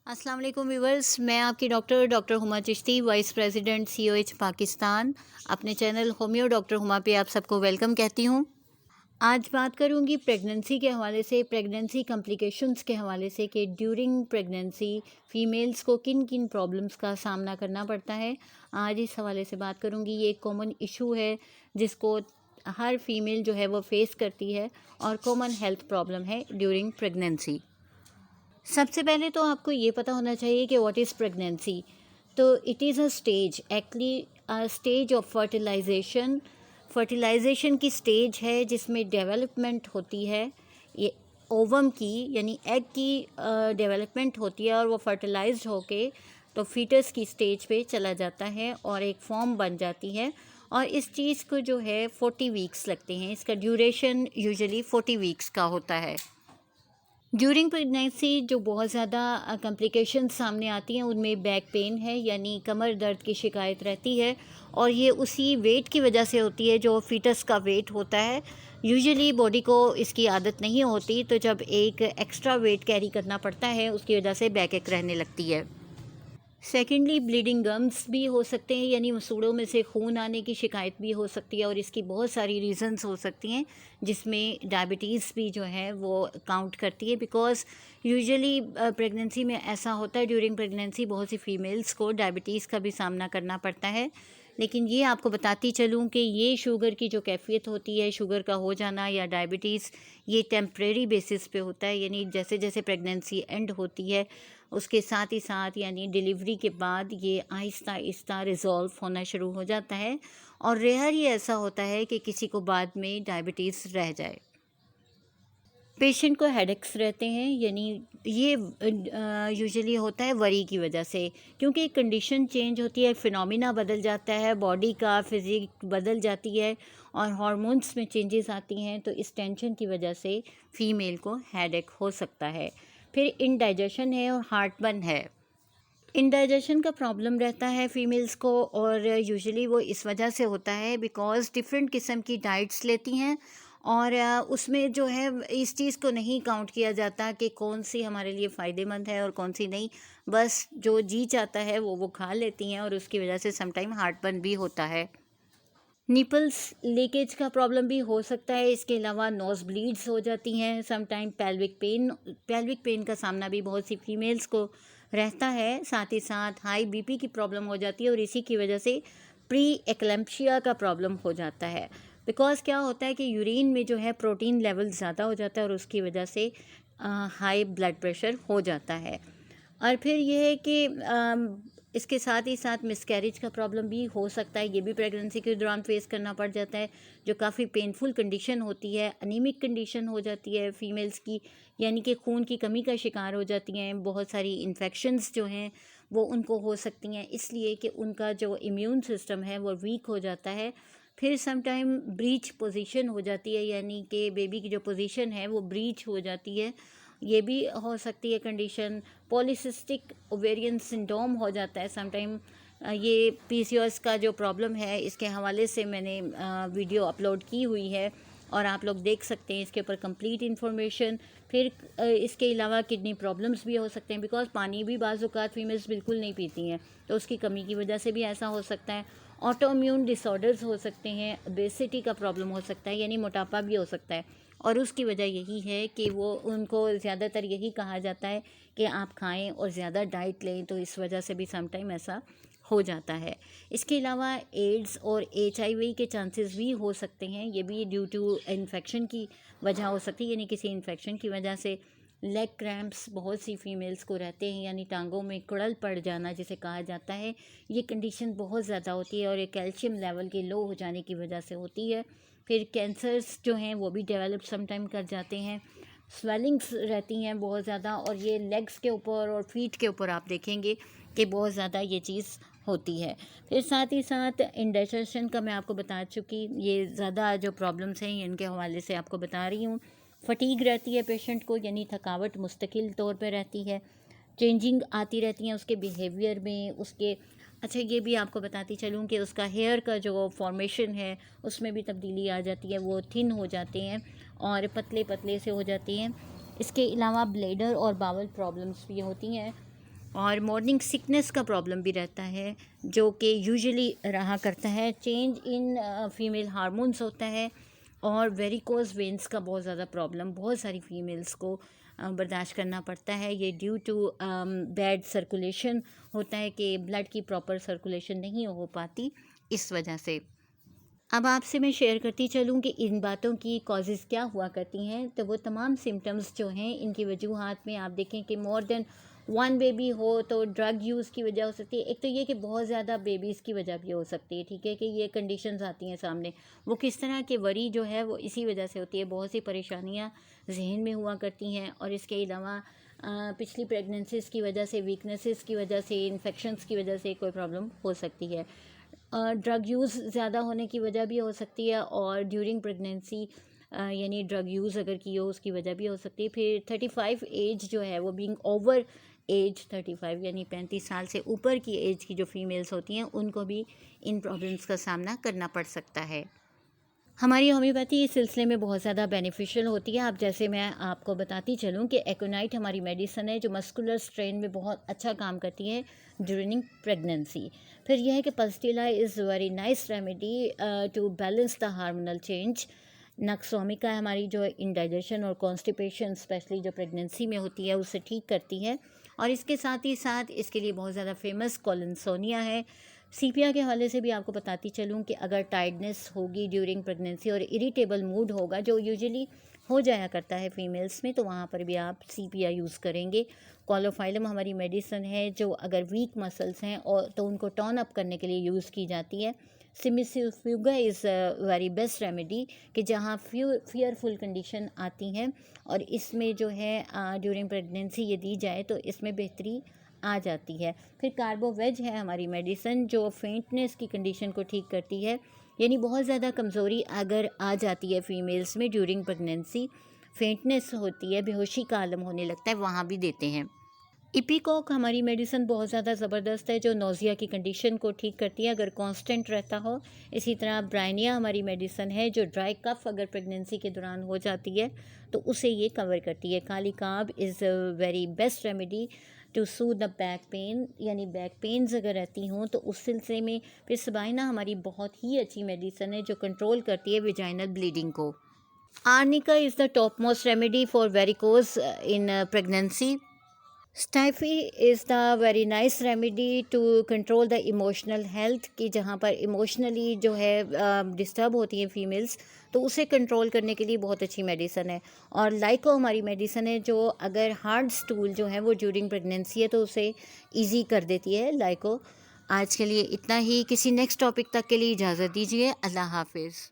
अस्सलाम वालेकुम व्यूवर्स, मैं आपकी doctor Huma Chishti, vice president COH Pakistan. अपने चैनल होम्यो डॉक्टर हुमा पे आप सबको वेलकम कहती हूँ। आज बात करूँगी प्रेगनेंसी के हवाले से, प्रेगनेंसी कॉम्प्लिकेशंस के हवाले से कि ड्यूरिंग प्रेगनेंसी फ़ीमेल्स को किन किन प्रॉब्लम्स का सामना करना पड़ता है। आज इस हवाले से बात करूँगी। ये एक कॉमन इशू है जिसको हर फीमेल जो है वो फेस करती है और कॉमन हेल्थ प्रॉब्लम है ड्यूरिंग प्रेगनेंसी। सबसे पहले तो आपको ये पता होना चाहिए कि व्हाट इज़ प्रेगनेंसी। तो it is a stage, actually a stage of fertilization. Fertilization की स्टेज है जिसमें डेवलपमेंट होती है। ये ओवम की यानी एग की डेवलपमेंट होती है और वो फर्टिलाइज्ड होके तो फीटस की स्टेज पे चला जाता है और एक फॉर्म बन जाती है। और इस चीज़ को जो है 40 वीक्स लगते हैं। इसका ड्यूरेशन यूजुअली 40 वीक्स का होता है। ड्यूरिंग प्रेगनेंसी जो बहुत ज़्यादा कॉम्प्लिकेशंस सामने आती हैं उनमें बैक पेन है, यानी कमर दर्द की शिकायत रहती है। और ये उसी वेट की वजह से होती है जो फीटस का वेट होता है। यूजुअली बॉडी को इसकी आदत नहीं होती, तो जब एक एक्स्ट्रा वेट कैरी करना पड़ता है उसकी वजह से बैक एक रहने लगती है। सेकेंडली ब्लीडिंग गम्स भी हो सकते हैं, यानी मसूड़ों में से खून आने की शिकायत भी हो सकती है और इसकी बहुत सारी रीज़न्स हो सकती हैं जिसमें डायबिटीज़ भी जो है वो काउंट करती है। बिकॉज़ यूजुअली प्रेगनेंसी में ऐसा होता है, ड्यूरिंग प्रेगनेंसी बहुत सी फीमेल्स को डायबिटीज़ का भी सामना करना पड़ता है। लेकिन ये आपको बताती चलूँ कि ये शुगर की जो कैफ़ियत होती है, शुगर का हो जाना या डायबिटीज़, ये टेम्परेरी बेसिस पे होता है। यानी जैसे जैसे प्रेगनेंसी एंड होती है उसके साथ ही साथ यानी डिलीवरी के बाद ये आहिस्ता आहिस्ता रिज़ॉल्व होना शुरू हो जाता है। और रेयर ही ऐसा होता है कि किसी को बाद में डायबिटीज़ रह जाए। पेशेंट को हेडेक्स रहते हैं, यानी ये यूजुअली होता है वरी की वजह से, क्योंकि कंडीशन चेंज होती है, फिनोमिना बदल जाता है, बॉडी का फिजिक बदल जाती है और हार्मोन्स में चेंजेस आती हैं। तो इस टेंशन की वजह से फ़ीमेल को हेडेक हो सकता है। फिर इनडाइजेशन है और हार्टबर्न है। इनडाइजेशन का प्रॉब्लम रहता है फीमेल्स को और यूजुअली वो इस वजह से होता है बिकॉज़ डिफरेंट किस्म की डाइट्स लेती हैं और उसमें जो है इस चीज़ को नहीं काउंट किया जाता कि कौन सी हमारे लिए फ़ायदेमंद है और कौन सी नहीं। बस जो जी चाहता है वो खा लेती हैं और उसकी वजह से समटाइम हार्टबर्न भी होता है। निपल्स लीकेज का प्रॉब्लम भी हो सकता है। इसके अलावा नोज ब्लीड्स हो जाती हैं। समटाइम पेल्विक पेन का सामना भी बहुत सी फीमेल्स को रहता है। साथ ही साथ हाई बीपी की प्रॉब्लम हो जाती है और इसी की वजह से प्री एक्लैम्प्शिया का प्रॉब्लम हो जाता है। बिकॉज़ क्या होता है कि यूरिन में जो है प्रोटीन लेवल ज़्यादा हो जाता है और उसकी वजह से हाई ब्लड प्रेशर हो जाता है। और फिर ये है कि इसके साथ ही साथ मिसकैरेज का प्रॉब्लम भी हो सकता है। ये भी प्रेगनेंसी के दौरान फेस करना पड़ जाता है, जो काफ़ी पेनफुल कंडीशन होती है। अनीमिक कंडीशन हो जाती है फीमेल्स की, यानी कि खून की कमी का शिकार हो जाती हैं। बहुत सारी इन्फेक्शंस जो हैं वो उनको हो सकती हैं, इसलिए कि उनका जो इम्यून सिस्टम है वो वीक हो जाता है। फिर समटाइम ब्रीच पोजीशन हो जाती है, यानी कि बेबी की जो पोजीशन है वो ब्रीच हो जाती है। ये भी हो सकती है कंडीशन। पॉलीसिस्टिक ओवेरियन सिंड्रोम हो जाता है समटाइम। ये PCOS का जो प्रॉब्लम है इसके हवाले से मैंने वीडियो अपलोड की हुई है और आप लोग देख सकते हैं इसके ऊपर कंप्लीट इन्फॉर्मेशन। फिर इसके अलावा किडनी प्रॉब्लम्स भी हो सकते हैं, बिकॉज़ पानी भी बाज़ औक़ात फीमेल्स बिल्कुल नहीं पीती हैं, तो उसकी कमी की वजह से भी ऐसा हो सकता है। ऑटो इम्यून डिसऑर्डर्स हो सकते हैं, ओबेसिटी का प्रॉब्लम हो सकता है, यानी मोटापा भी हो सकता है। और उसकी वजह यही है कि वो उनको ज़्यादातर यही कहा जाता है कि आप खाएं और ज़्यादा डाइट लें, तो इस वजह से भी समटाइम ऐसा हो जाता है। इसके अलावा एड्स और HIV के चांसेस भी हो सकते हैं। ये भी ड्यू टू इन्फेक्शन की वजह हो सकती है, यानी किसी इन्फेक्शन की वजह से। लेग क्रैम्प्स बहुत सी फीमेल्स को रहते हैं, यानी टांगों में कुड़ल पड़ जाना जिसे कहा जाता है। ये कंडीशन बहुत ज़्यादा होती है और ये कैल्शियम लेवल के लो हो जाने की वजह से होती है। फिर कैंसर्स जो हैं वो भी डेवलप समटाइम कर जाते हैं। स्वेलिंग्स रहती हैं बहुत ज़्यादा, और ये लेग्स के ऊपर और फीट के ऊपर आप देखेंगे कि बहुत ज़्यादा ये चीज़ होती है। फिर साथ ही साथ इंडाइजेशन का मैं आपको बता चुकी, ये ज़्यादा जो प्रॉब्लम्स हैं इनके हवाले से आपको बता रही हूँ। फटीग रहती है पेशेंट को, यानी थकावट मुस्तकिल तौर पे रहती है। चेंजिंग आती रहती हैं उसके बिहेवियर में, उसके अच्छा ये भी आपको बताती चलूँ कि उसका हेयर का जो फॉर्मेशन है उसमें भी तब्दीली आ जाती है, वो थिन हो जाते हैं और पतले पतले से हो जाती हैं। इसके अलावा ब्लैडर और बावल प्रॉब्लम्स भी होती हैं। और मॉर्निंग सिकनेस का प्रॉब्लम भी रहता है, जो कि यूजुअली रहा करता है। चेंज इन फीमेल हार्मोन्स होता है, और वेरिकोज वेंस का बहुत ज़्यादा प्रॉब्लम बहुत सारी फीमेल्स को बर्दाश्त करना पड़ता है। ये ड्यू टू बैड सर्कुलेशन होता है, कि ब्लड की प्रॉपर सर्कुलेशन नहीं हो पाती, इस वजह से। अब आपसे मैं शेयर करती चलूँ कि इन बातों की कॉजेज़ क्या हुआ करती हैं। तो वो तमाम सिम्टम्स जो हैं, इनकी वजूहात में आप देखें कि मोर देन वन बेबी हो तो ड्रग यूज़ की वजह हो सकती है। एक तो ये कि बहुत ज़्यादा बेबीज़ की वजह भी हो सकती है, ठीक है, कि ये कंडीशंस आती हैं सामने। वो किस तरह के वरी जो है वो इसी वजह से होती है। बहुत सी परेशानियाँ जहन में हुआ करती हैं, और इसके अलावा पिछली प्रेगनेंसीज़ की वजह से, वीकनेसेस की वजह से, इन्फेक्शंस की वजह से कोई प्रॉब्लम हो सकती है। ड्रग यूज़ ज़्यादा होने की वजह भी हो सकती है, और ड्यूरिंग प्रेगनेंसी यानी ड्रग यूज़ अगर की हो उसकी वजह भी हो सकती है। फिर 35 एज जो है वो बीइंग ओवर एज 35 यानी 35 साल से ऊपर की एज की जो फीमेल्स होती हैं, उनको भी इन प्रॉब्लम्स का सामना करना पड़ सकता है। हमारी होम्योपैथी इस सिलसिले में बहुत ज़्यादा बेनिफिशियल होती है। अब जैसे मैं आपको बताती चलूँ कि एकोनाइट हमारी मेडिसिन है, जो मस्कुलर स्ट्रेन में बहुत अच्छा काम करती है ड्यूरिंग प्रेगनेंसी। फिर यह है कि pulsatilla is very nice remedy to balance the hormonal change. Nux vomica हमारी जो इंडाइजेशन और कॉन्स्टिपेशन स्पेशली जो प्रेगनेंसी में होती है उसे ठीक करती है। और इसके साथ ही साथ इसके लिए बहुत ज़्यादा फेमस कॉलिनसोनिया है। सीपिया के हवाले से भी आपको बताती चलूँ कि अगर टायर्डनेस होगी ड्यूरिंग प्रेगनेंसी और इरिटेबल मूड होगा, जो यूजुअली हो जाया करता है फीमेल्स में, तो वहाँ पर भी आप सीपिया यूज़ करेंगे। कॉलोफाइलम हमारी मेडिसिन है, जो अगर वीक मसल्स हैं और तो उनको टर्न अप करने के लिए यूज़ की जाती है। Cimicifuga is very best remedy, कि जहाँ फियरफुल कंडीशन आती हैं, और इसमें जो है ड्यूरिंग प्रेगनेंसी ये दी जाए तो इसमें बेहतरी आ जाती है। फिर कार्बोवेज है हमारी मेडिसिन, जो फेंटनेस की कंडीशन को ठीक करती है, यानी बहुत ज़्यादा कमज़ोरी अगर आ जाती है फीमेल्स में ड्यूरिंग प्रेगनेंसी, फेंटनेस होती है, बेहोशी का आलम होने लगता है, वहाँ भी देते हैं। इपिकॉक हमारी मेडिसिन बहुत ज़्यादा ज़बरदस्त है, जो नोज़िया की कंडीशन को ठीक करती है अगर कांस्टेंट रहता हो। इसी तरह ब्राइनिया हमारी मेडिसिन है, जो ड्राई कफ अगर प्रेगनेंसी के दौरान हो जाती है तो उसे ये कवर करती है। Kali carb is very best remedy to soothe the back pain, यानी बैक पेन्स अगर रहती हों तो उस सिलसिले में। फिर सबाइना हमारी बहुत ही अच्छी मेडिसिन है, जो कंट्रोल करती है विजाइनल ब्लीडिंग को। Arnica is the top most remedy for varicose in pregnancy. Staphy is the very nice remedy to control the emotional health, की जहाँ पर इमोशनली जो है डिस्टर्ब होती हैं फीमेल्स, तो उसे कंट्रोल करने के लिए बहुत अच्छी मेडिसन है। और लाइको हमारी मेडिसन है, जो अगर हार्ड स्टूल जो है वो ड्यूरिंग प्रेगनेंसी है तो उसे इजी कर देती है लाइको। आज के लिए इतना ही। किसी नेक्स्ट टॉपिक तक के लिए इजाज़त दीजिए। अल्लाह हाफिज़।